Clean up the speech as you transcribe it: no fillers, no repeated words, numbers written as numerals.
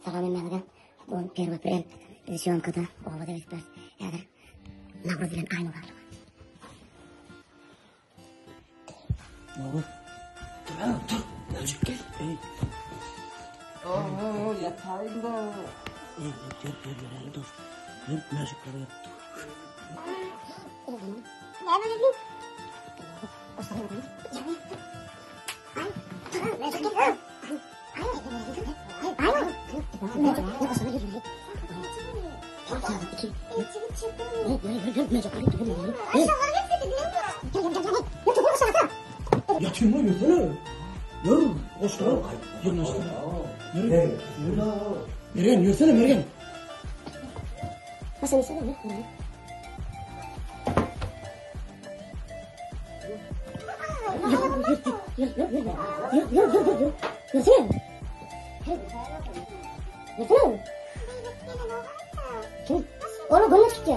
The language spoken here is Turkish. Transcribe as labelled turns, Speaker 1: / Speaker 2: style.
Speaker 1: Salam emmenigen. Bu terve bilen syomkada oğlu debes biraz eğer Navruz bilen aynı olardı.
Speaker 2: Navruz. Dur. Özüp gel.
Speaker 3: Yatayım da.
Speaker 2: Gel dur. Gel müziklere yap.
Speaker 1: Ne yapayım? O sana bakayım. Ay, tamam, mecbur gel.
Speaker 2: Yatayım lan yürüsene. Yürü. Koş lan. Yürü lan. Yürü. Meryem yürüsene Meryem.
Speaker 1: Nasıl insan öyle? Yürüsene. Yürüsene. Oğlum gönlü çıktı.